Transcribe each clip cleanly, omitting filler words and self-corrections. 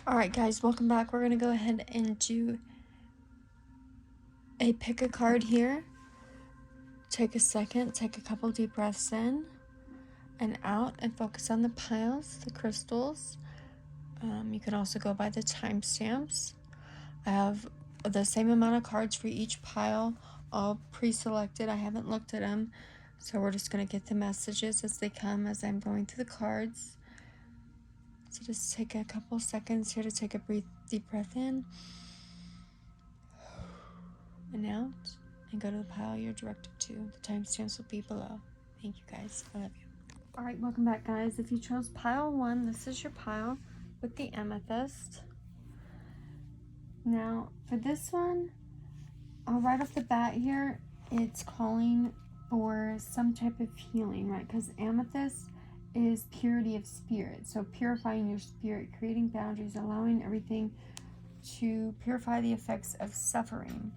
Alright guys, welcome back. We're going to go ahead and do a pick a card here. Take a second, take a couple deep breaths in and out and focus on the piles, the crystals. You can also go by the timestamps. I have the same amount of cards for each pile, all pre-selected. I haven't looked at them, so we're just going to get the messages as they come as I'm going through the cards. So just take a couple seconds here to take a deep breath in and out, and go to the pile you're directed to. The timestamps will be below. Thank you guys. I love you. Alright, welcome back guys. If you chose pile 1, this is your pile with the amethyst. Now, for this one, right off the bat here, it's calling for some type of healing, right? Because amethyst is purity of spirit. So purifying your spirit, creating boundaries, allowing everything to purify the effects of suffering.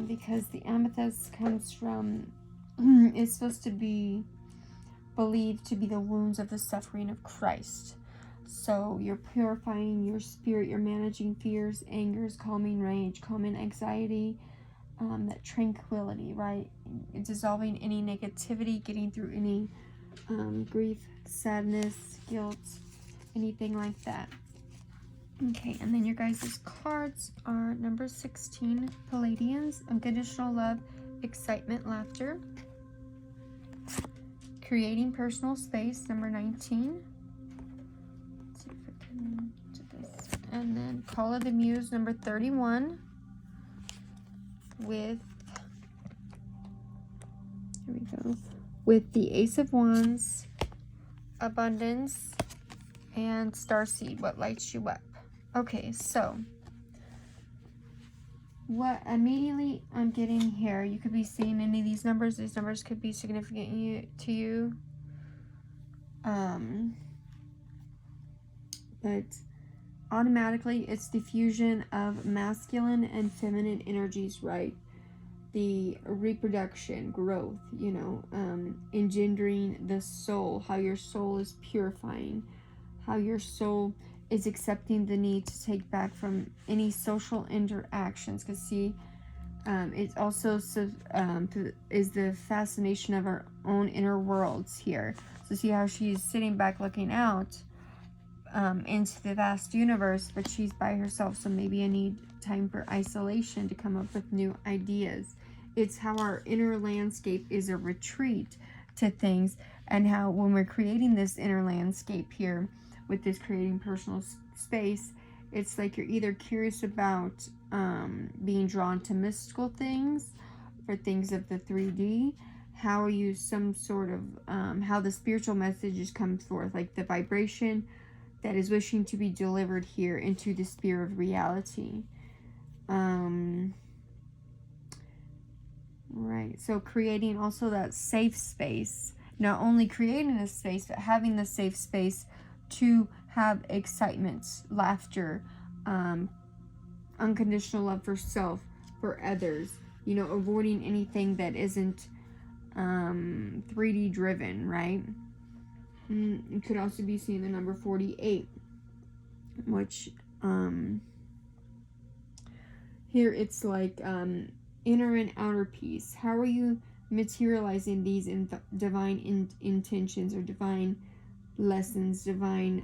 Because the amethyst comes from, is supposed to be believed to be the wounds of the suffering of Christ. So you're purifying your spirit, you're managing fears, angers, calming rage, calming anxiety, that tranquility, right? Dissolving any negativity, getting through any grief, sadness, guilt, anything like that. Okay, and then your guys' cards are number 16, Palladians, unconditional love, excitement, laughter. Creating personal space, number 19. Let's see if I can do this. And then Call of the Muse, number 31. With, here we go, with the Ace of Wands, Abundance, and Starseed, what lights you up. Okay, so what immediately I'm getting here, you could be seeing any of these numbers. These numbers could be significant to you. But automatically it's the fusion of masculine and feminine energies, right? The reproduction, growth, you know, engendering the soul, how your soul is purifying, how your soul is accepting the need to take back from any social interactions. Because see, it also is the fascination of our own inner worlds here. So see how she's sitting back looking out into the vast universe, but she's by herself, so maybe I need time for isolation to come up with new ideas. It's how our inner landscape is a retreat to things, and how when we're creating this inner landscape here with this creating personal space, it's like you're either curious about being drawn to mystical things, for things of the 3D. How are you some sort of how the spiritual messages come forth, like the vibration that is wishing to be delivered here into the sphere of reality. Right, so creating also that safe space. Not only creating a space, but having the safe space to have excitement, laughter, unconditional love for self, for others. You know, avoiding anything that isn't 3D driven, right? You could also be seeing the number 48, which here it's like inner and outer peace. How are you materializing these divine intentions or divine lessons, divine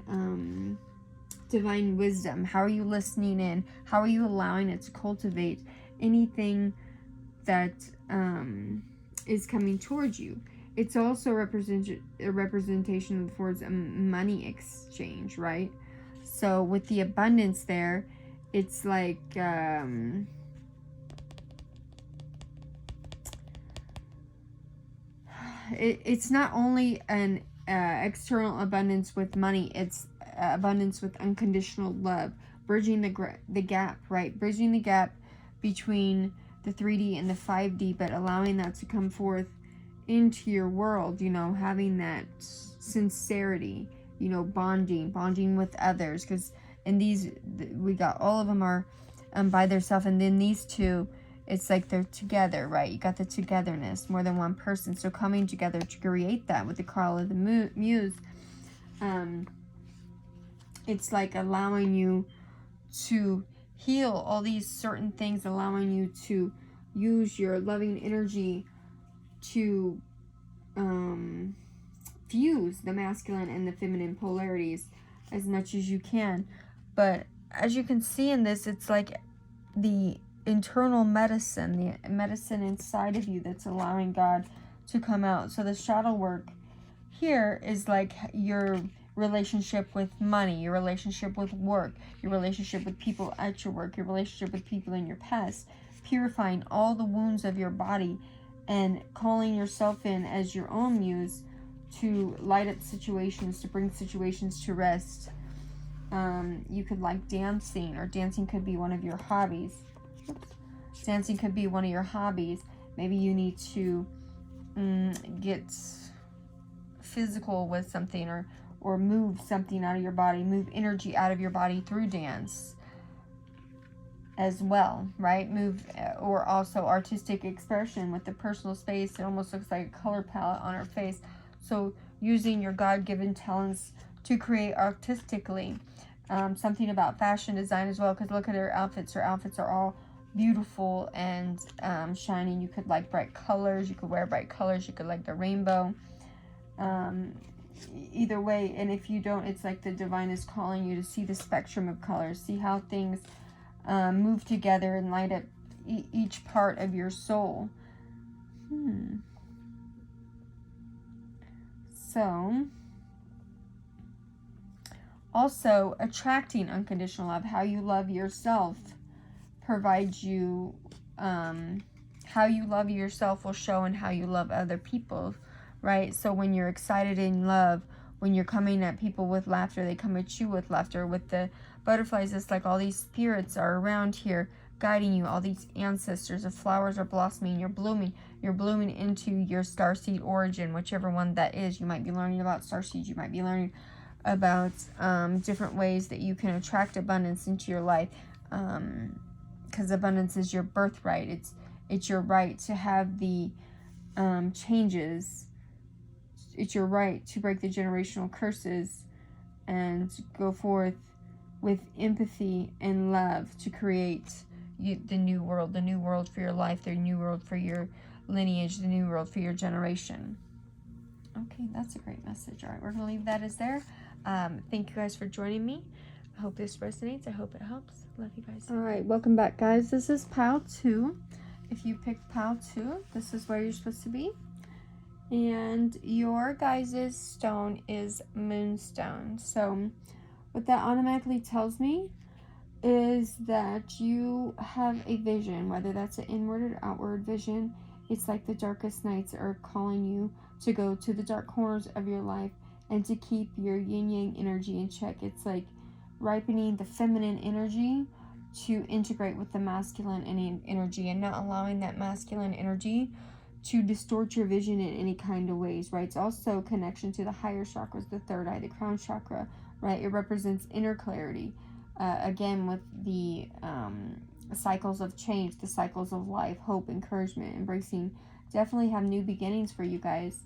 wisdom? How are you listening in? How are you allowing it to cultivate anything that is coming towards you? It's also a representation of the words money exchange, right? So with the abundance there, it's like it's not only an external abundance with money, it's abundance with unconditional love, bridging the gap, right? Bridging the gap between the 3D and the 5D, but allowing that to come forth into your world, you know, having that sincerity, you know, bonding with others. Because in these, we got all of them are by themselves, and then these two, it's like they're together, right? You got the togetherness, more than one person. So coming together to create that with the Call of the Muse, it's like allowing you to heal all these certain things, allowing you to use your loving energy to fuse the masculine and the feminine polarities as much as you can. But as you can see in this, it's like the internal medicine, the medicine inside of you that's allowing God to come out. So the shadow work here is like your relationship with money, your relationship with work, your relationship with people at your work, your relationship with people in your past, purifying all the wounds of your body and calling yourself in as your own muse to light up situations, to bring situations to rest. You could like dancing, or dancing could be one of your hobbies. Oops. Dancing could be one of your hobbies. Maybe you need to get physical with something, or move something out of your body, move energy out of your body through dance as well, right? Move, or also artistic expression with the personal space. It almost looks like a color palette on her face. So using your God-given talents to create artistically. Something about fashion design as well, because look at her outfits. Her outfits are all beautiful and shining. You could like bright colors. You could wear bright colors. You could like the rainbow. Either way, and if you don't, it's like the divine is calling you to see the spectrum of colors, see how things move together and light up each part of your soul. So also attracting unconditional love, how you love yourself provides you, how you love yourself will show in how you love other people, right? So when you're excited in love, when you're coming at people with laughter, they come at you with laughter. With the butterflies, it's like all these spirits are around here guiding you, all these ancestors. The flowers are blossoming, you're blooming into your starseed origin, whichever one that is. You might be learning about starseeds, you might be learning about different ways that you can attract abundance into your life, because abundance is your birthright. It's your right to have the changes. It's your right to break the generational curses and go forth with empathy and love to create the new world for your life, the new world for your lineage, the new world for your generation. Okay, that's a great message. All right, we're going to leave that as there. Thank you guys for joining me. I hope this resonates. I hope it helps. Love you guys. All right, welcome back, guys. This is pile 2. If you picked pile 2, this is where you're supposed to be. And your guys' stone is Moonstone. So what that automatically tells me is that you have a vision, whether that's an inward or outward vision. It's like the darkest nights are calling you to go to the dark corners of your life and to keep your yin-yang energy in check. It's like ripening the feminine energy to integrate with the masculine energy, and not allowing that masculine energy to distort your vision in any kind of ways, right? It's also connection to the higher chakras, the third eye, the crown chakra, right? It represents inner clarity. Again, with the cycles of change, the cycles of life, hope, encouragement, embracing. Definitely have new beginnings for you guys.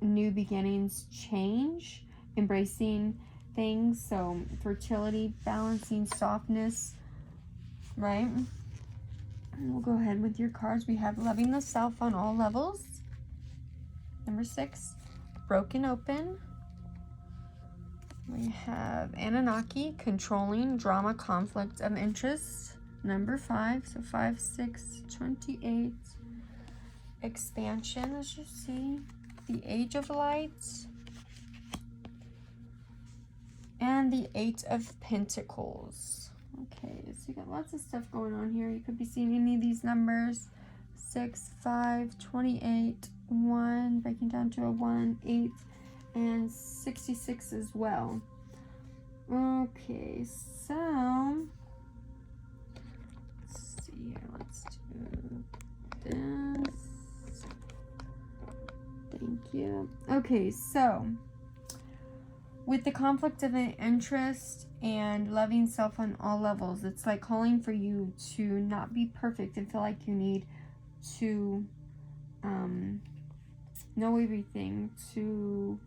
New beginnings, change, embracing things. So fertility, balancing, softness, right? And we'll go ahead with your cards. We have loving the self on all levels. Number 6, broken open. We have Anunnaki, controlling, drama, conflict of interest. Number 5, so 5, 6, 28. Expansion, as you see. The Age of Light. And the 8 of Pentacles. Okay, so you got lots of stuff going on here. You could be seeing any of these numbers. 6, 5, 28, 1, breaking down to a 1, 8, and 66 as well. Okay, so let's see here. Let's do this. Thank you. Okay, so with the conflict of interest and loving self on all levels, it's like calling for you to not be perfect and feel like you need to know everything, to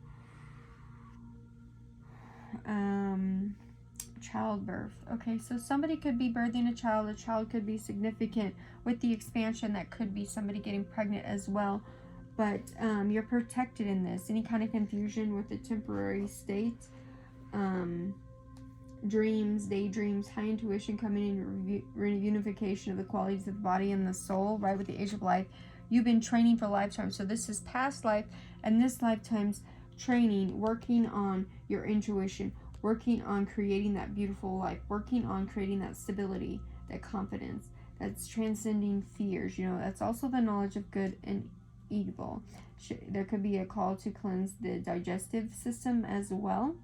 Childbirth. Okay, so somebody could be birthing a child could be significant. With the expansion, that could be somebody getting pregnant as well. But you're protected in this. Any kind of confusion with the temporary state, dreams, daydreams, high intuition coming in, reunification of the qualities of the body and the soul, right, with the age of life. You've been training for lifetime. So this is past life and this lifetime's training, working on your intuition, working on creating that beautiful life, working on creating that stability, that confidence, that's transcending fears. You know, that's also the knowledge of good and evil. There could be a call to cleanse the digestive system as well.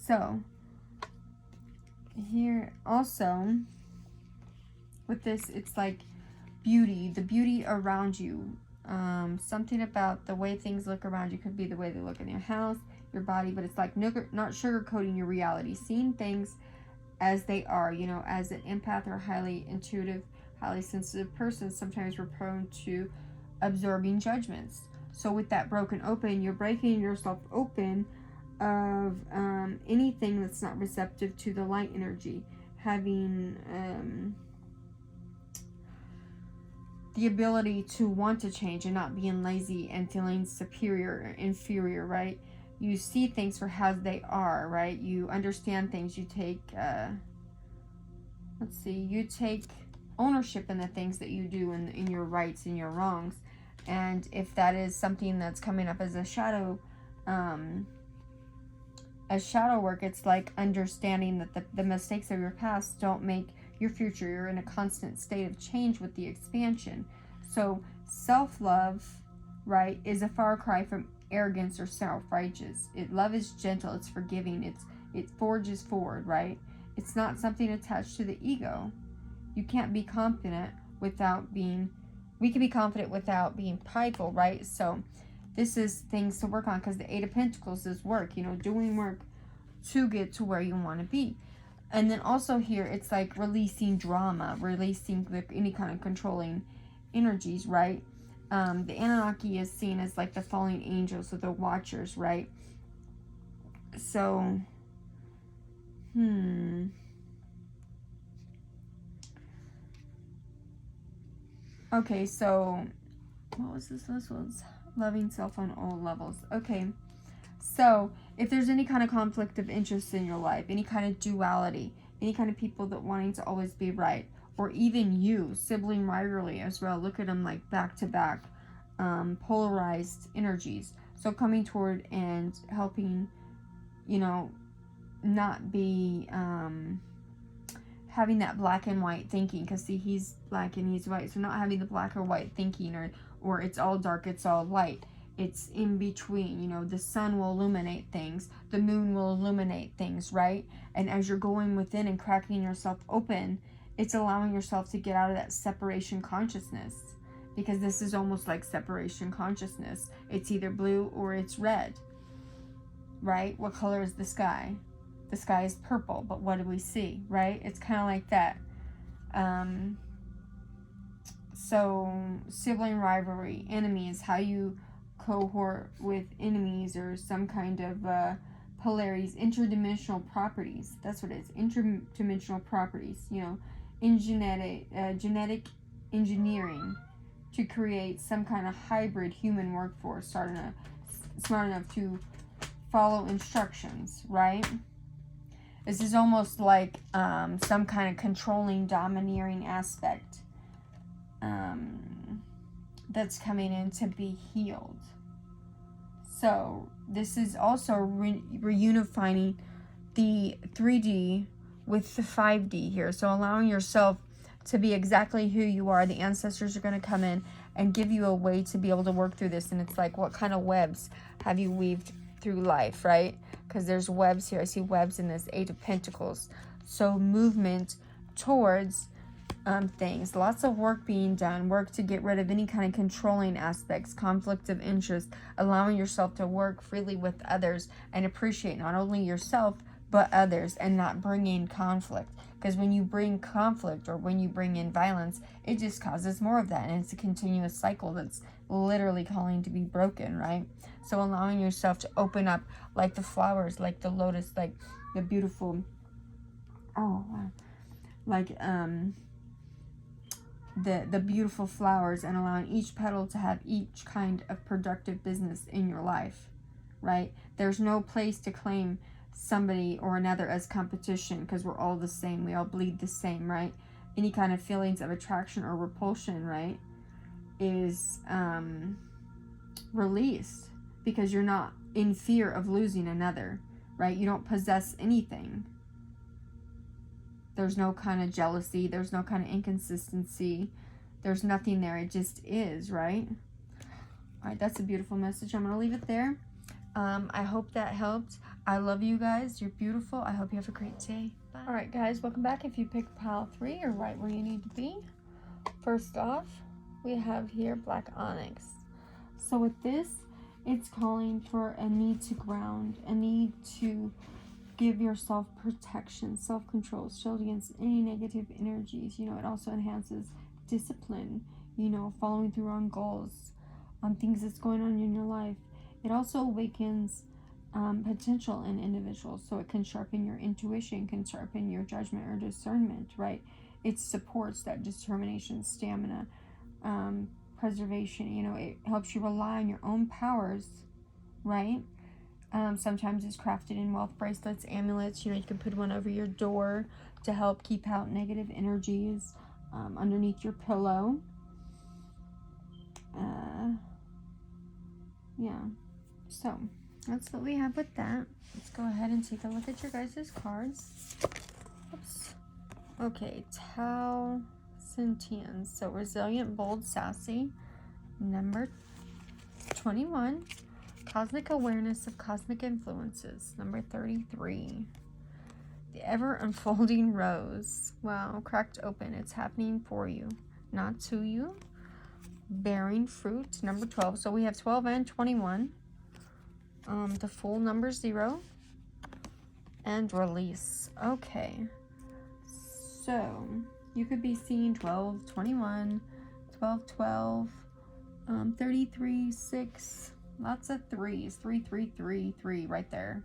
So here also with this, it's like beauty, the beauty around you. Something about the way things look around you. Could be the way they look in your house, your body, but it's like not sugarcoating your reality, seeing things as they are. You know, as an empath or highly intuitive, highly sensitive person, sometimes we're prone to absorbing judgments. So with that broken open, you're breaking yourself open of anything that's not receptive to the light energy, having the ability to want to change and not being lazy and feeling superior or inferior, right? You see things for how they are, right? You understand things. You take, you take ownership in the things that you do and in your rights and your wrongs. And if that is something that's coming up as a shadow work, it's like understanding that the mistakes of your past don't make your future. You're in a constant state of change with the expansion. So self-love, right, is a far cry from arrogance or self-righteous. Love is gentle, it's forgiving, it forges forward, right? It's not something attached to the ego. You can't be confident without being, we can be confident without being prideful, right? So this is things to work on, because the Eight of Pentacles is work, you know, doing work to get to where you want to be. And then also here, it's like releasing drama, releasing any kind of controlling energies, right? The Anunnaki is seen as like the fallen angels, or the watchers, right? So, okay, so what was this? This was loving self on all levels. Okay, so if there's any kind of conflict of interest in your life, any kind of duality, any kind of people that wanting to always be right, or even you, sibling rivalry as well. Look at them like back to back, polarized energies. So coming toward and helping, you know, not be having that black and white thinking, because see, he's black and he's white. So not having the black or white thinking, or it's all dark, it's all light. It's in between. You know, the sun will illuminate things, the moon will illuminate things, right? And as you're going within and cracking yourself open, it's allowing yourself to get out of that separation consciousness, because this is almost like separation consciousness. It's either blue or it's red, right? What color is the sky? The sky is purple, but what do we see, right? It's kind of like that. So sibling rivalry, enemies, how you cohort with enemies, or some kind of polarities, interdimensional properties. That's what it is, interdimensional properties. You know, in genetic engineering to create some kind of hybrid human workforce, smart enough to follow instructions, right? This is almost like some kind of controlling, domineering aspect that's coming in to be healed. So this is also reunifying the 3D with the 5D here. So allowing yourself to be exactly who you are. The ancestors are going to come in and give you a way to be able to work through this. And it's like, what kind of webs have you weaved through life, right? Because there's webs here. I see webs in this Eight of Pentacles. So movement towards things. Lots of work being done. Work to get rid of any kind of controlling aspects, conflict of interest, allowing yourself to work freely with others and appreciate not only yourself, but others, and not bring in conflict. Because when you bring conflict or when you bring in violence, it just causes more of that. And it's a continuous cycle that's literally calling to be broken, right? So allowing yourself to open up like the flowers, like the lotus, like the beautiful, oh, wow. Like the beautiful flowers, and allowing each petal to have each kind of productive business in your life, right? There's no place to claim somebody or another as competition, because we're all the same. We all bleed the same, right? Any kind of feelings of attraction or repulsion, right, is released, because you're not in fear of losing another, right? You don't possess anything. There's no kind of jealousy. There's no kind of inconsistency. There's nothing there. It just is, right? All right, that's a beautiful message. I'm going to leave it there. I hope that helped. I love you guys. You're beautiful. I hope you have a great day. Bye. All right, guys, welcome back. If you picked pile 3, you're right where you need to be. First off, we have here Black Onyx. So with this, it's calling for a need to ground, a need to give yourself protection, self-control, shield against any negative energies. You know, it also enhances discipline, you know, following through on goals, on things that's going on in your life. It also awakens potential in individuals, so it can sharpen your intuition, can sharpen your judgment or discernment, right? It supports that determination, stamina, preservation. You know, it helps you rely on your own powers, right? Sometimes it's crafted in wealth bracelets, amulets. You know, you can put one over your door to help keep out negative energies, underneath your pillow. Yeah, so that's what we have with that. Let's go ahead and take a look at your guys' cards. Oops. Okay, Tao Sentians. So resilient, bold, sassy. Number 21. Cosmic awareness of cosmic influences. Number 33. The ever unfolding rose. Wow, cracked open. It's happening for you, not to you. Bearing fruit. Number 12. So we have 12 and 21. The full number 0. And release. Okay. So you could be seeing 12, 21, 12, 12, 33, 6. Lots of 3s. 3, 3, 3, 3 right there.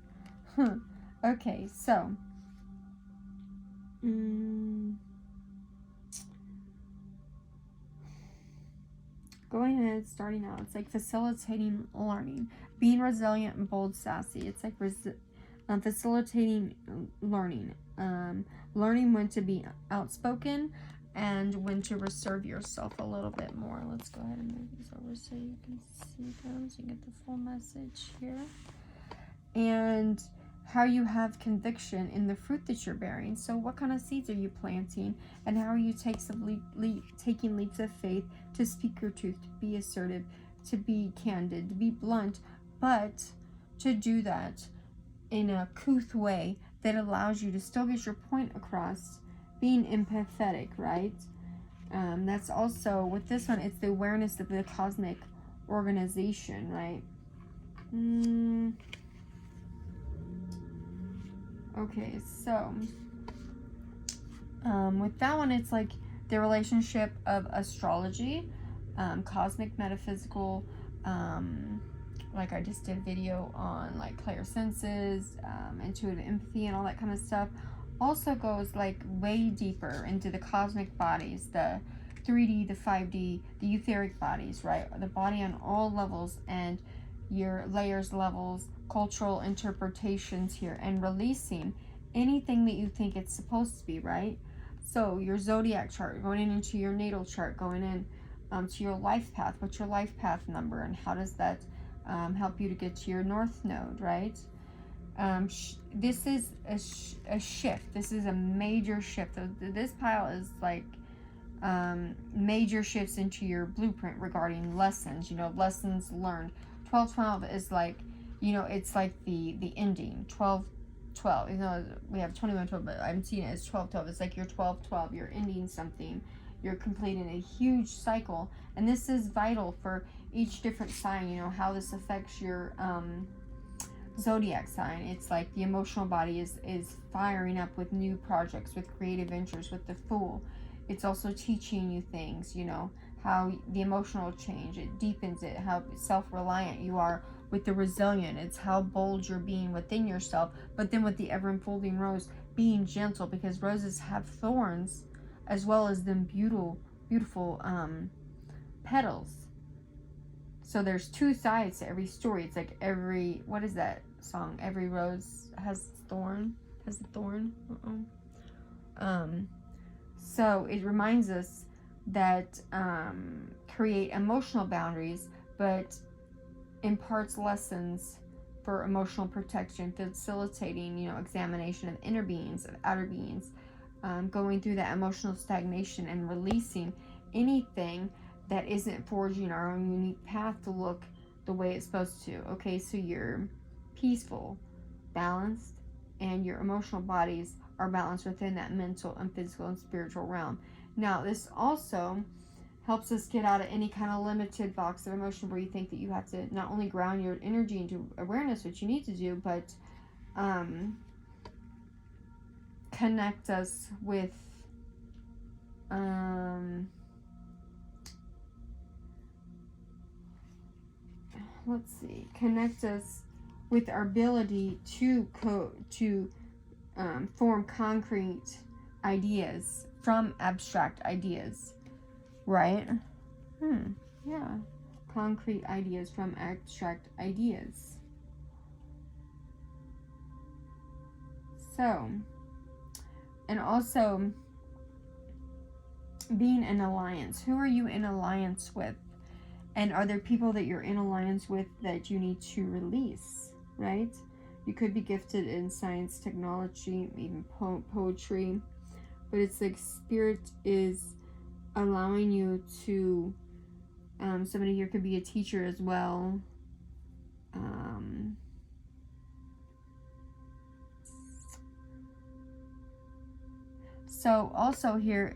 Okay, so going ahead, starting out, it's like facilitating learning, being resilient and bold, sassy. It's like facilitating learning, learning when to be outspoken and when to reserve yourself a little bit more. Let's go ahead and move these over so you can see them, so you get the full message here. And how you have conviction in the fruit that you're bearing. So what kind of seeds are you planting, and how are you taking leaps of faith to speak your truth, to be assertive, to be candid, to be blunt, but to do that in a couth way that allows you to still get your point across, being empathetic, right? That's also, with this one, it's the awareness of the cosmic organization, right? Okay, so with that one, it's like the relationship of astrology, cosmic, metaphysical, like I just did a video on like clairsenses, intuitive empathy and all that kind of stuff. Also goes like way deeper into the cosmic bodies, the 3D, the 5D, the etheric bodies, right? The body on all levels, and your layers, levels, cultural interpretations here, and releasing anything that you think it's supposed to be, right? So your zodiac chart, going into your natal chart, going in to your life path. What's your life path number, and how does that help you to get to your north node, right? This is a shift. This is a major shift. This pile is like major shifts into your blueprint regarding lessons, you know, lessons learned. 12-12 is like, you know, it's like the ending. 12-12, you know, we have 21-12, but I'm seeing it as 12-12. It's like you're 12-12, you're ending something, you're completing a huge cycle. And this is vital for each different sign, you know, how this affects your zodiac sign. It's like the emotional body is firing up with new projects, with creative ventures, with the Fool. It's also teaching you things, you know, how the emotional change, it deepens it, how self-reliant you are. With the Resilient, it's how bold you're being within yourself. But then with the ever-unfolding Rose, being gentle, because roses have thorns as well as them beautiful petals. So there's two sides to every story. It's like every, what is that song? Every rose has a thorn. So it reminds us that create emotional boundaries, but imparts lessons for emotional protection, facilitating, you know, examination of inner beings, of outer beings, going through that emotional stagnation and releasing anything that isn't forging our own unique path to look the way it's supposed to. Okay, so you're peaceful, balanced, and your emotional bodies are balanced within that mental and physical and spiritual realm. Now, this also helps us get out of any kind of limited box of emotion where you think that you have to not only ground your energy into awareness, which you need to do, but connect us with connect us with our ability to form concrete ideas from abstract ideas, right? Yeah, concrete ideas from abstract ideas. So, and also being in alliance. Who are you in alliance with? And are there people that you're in alliance with that you need to release, right? You could be gifted in science, technology, even poetry. But it's like Spirit is allowing you to, somebody here could be a teacher as well. So also here,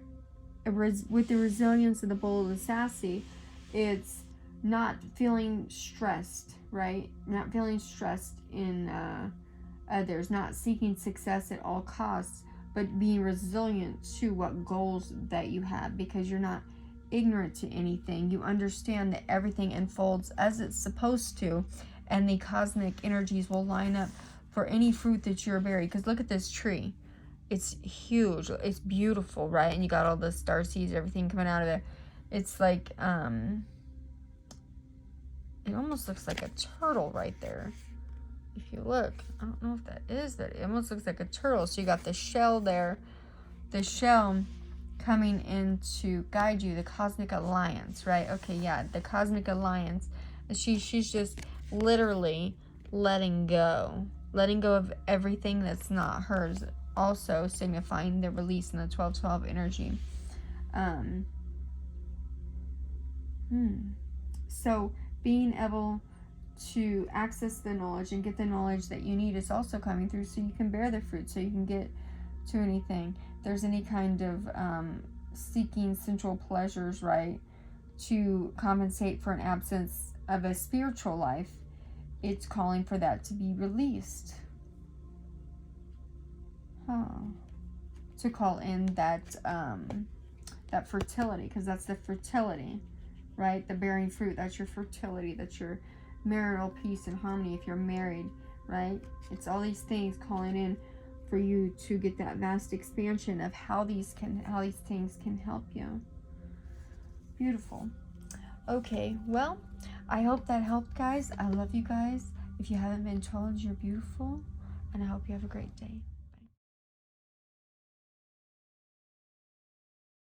with the resilience of the bold and sassy, it's not feeling stressed, right? Not feeling stressed in others, not seeking success at all costs, but being resilient to what goals that you have, because you're not ignorant to anything. You understand that everything unfolds as it's supposed to, and the cosmic energies will line up for any fruit that you're bearing. Because look at this tree. It's huge. It's beautiful, right? And you got all the star seeds, everything coming out of it. It's like, it almost looks like a turtle right there. If you look, I don't know if that is, but it almost looks like a turtle. So you got the shell there, the shell coming in to guide you, the cosmic alliance, right? Okay, yeah, the cosmic alliance. She's just literally letting go of everything that's not hers. Also signifying the release in the 12-12 energy. So being able to access the knowledge and get the knowledge that you need is also coming through, so you can bear the fruit, so you can get to anything. If there's any kind of seeking sensual pleasures, right, to compensate for an absence of a spiritual life, it's calling for that to be released. To call in that that fertility, because that's the fertility, right? The bearing fruit, that's your fertility, that's your marital peace and harmony if you're married, right? It's all these things calling in for you to get that vast expansion of how these things can help you. Beautiful. Okay, well, I hope that helped, guys. I love you guys. If you haven't been told, you're beautiful, and I hope you have a great day.